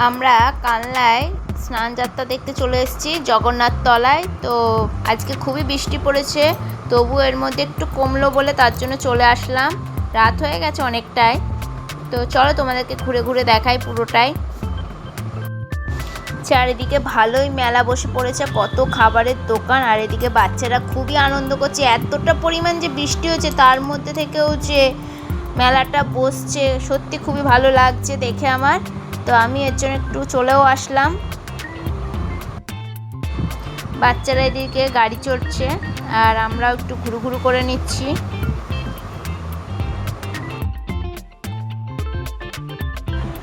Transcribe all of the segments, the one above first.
আমরা কানলায় স্নানযাত্রা দেখতে চলে এসেছি জগন্নাথ তলায়। তো আজকে খুবই বৃষ্টি পড়েছে, তবু এর মধ্যে একটু কমলো বলে তার জন্য চলে আসলাম। রাত হয়ে গেছে অনেকটাই। তো চলো তোমাদেরকে ঘুরে ঘুরে দেখাই পুরোটাই। চারিদিকে ভালোই মেলা বসে পড়েছে, কত খাবারের দোকান, আর এদিকে বাচ্চারা খুবই আনন্দ করছে। এতটা পরিমাণ যে বৃষ্টি হচ্ছে তার মধ্যে থেকেও যে মেলাটা বসছে, সত্যি খুবই ভালো লাগছে দেখে আমার। তো আমি এর জন্য একটু চলেও আসলাম। বাচ্চারা এদিকে গাড়ি চড়ছে আর আমরা একটু ঘুরু ঘুরু করে নিচ্ছি।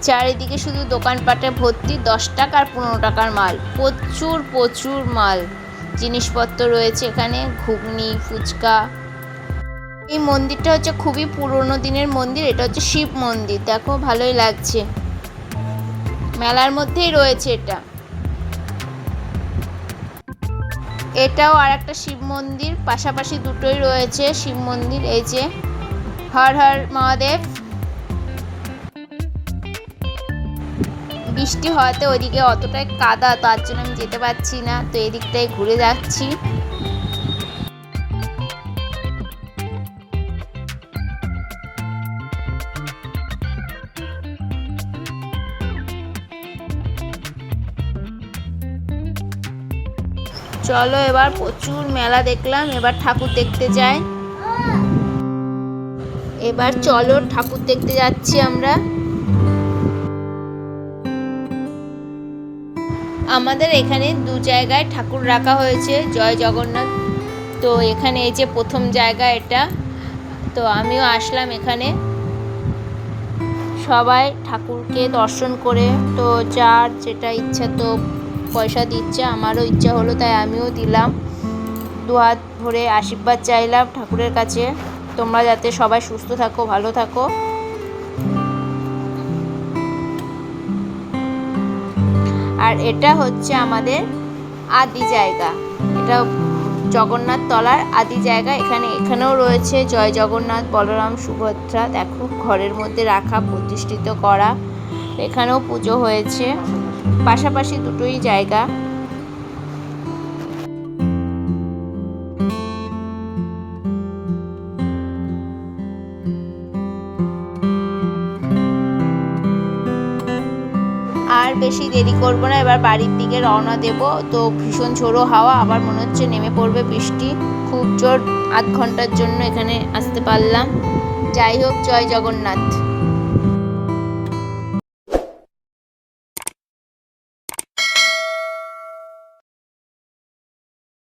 চারিদিকে শুধু দোকানপাটে ভর্তি, 10 টাকা আর 15 টাকার মাল, প্রচুর প্রচুর মাল জিনিসপত্র রয়েছে এখানে, ঘুগনি, ফুচকা। এই মন্দিরটা হচ্ছে খুবই পুরনো দিনের মন্দির, এটা হচ্ছে শিব মন্দির। দেখো ভালোই লাগছে, মেলার মধ্যেই রয়েছে এটা। এটাও আর একটা শিব মন্দির, পাশাপাশি দুটোই রয়েছে শিব মন্দির। এই যে হর হর মহাদেব। বৃষ্টি হওয়াতে ওইদিকে অতটাই কাদা, তার জন্য আমি যেতে পারছি না, তো এদিকটাই ঘুরে যাচ্ছি। চলো এবার প্রচুর মেলা দেখলাম, এবার ঠাকুর দেখতে যাই। এবার চলো ঠাকুর দেখতে যাচ্ছি আমরা। আমাদের এখানে দু জায়গায় ঠাকুর রাখা হয়েছে, জয় জগন্নাথ। তো এখানে এই যে প্রথম জায়গা এটা, তো আমিও আসলাম এখানে। সবাই ঠাকুরকে দর্শন করে, তো যার যেটা ইচ্ছা তো পয়সা দিচ্ছে, আমারও ইচ্ছা হলো তাই আমিও দিলাম। দুহাত ভরে আশীর্বাদ চাইলাম ঠাকুরের কাছে, তোমরা যাতে সবাই সুস্থ থাকো, ভালো থাকো। আর এটা হচ্ছে আমাদের আদি জায়গা, এটা জগন্নাথ তলার আদি জায়গা। এখানেও রয়েছে জয় জগন্নাথ, বলরাম, সুভদ্রা। দেখো ঘরের মধ্যে রাখা, প্রতিষ্ঠিত করা। এখানেও পুজো হয়েছে, পাশাপাশি দুটোই জায়গা। আর বেশি দেরি করবো না, এবার বাড়ির দিকে রওনা দেব। তো ভীষণ ঝোড়ো হাওয়া, আবার মনে হচ্ছে নেমে পড়বে বৃষ্টি। খুব জোর, আধ ঘন্টার জন্য এখানে আসতে পারলাম। যাই হোক, জয় জগন্নাথ।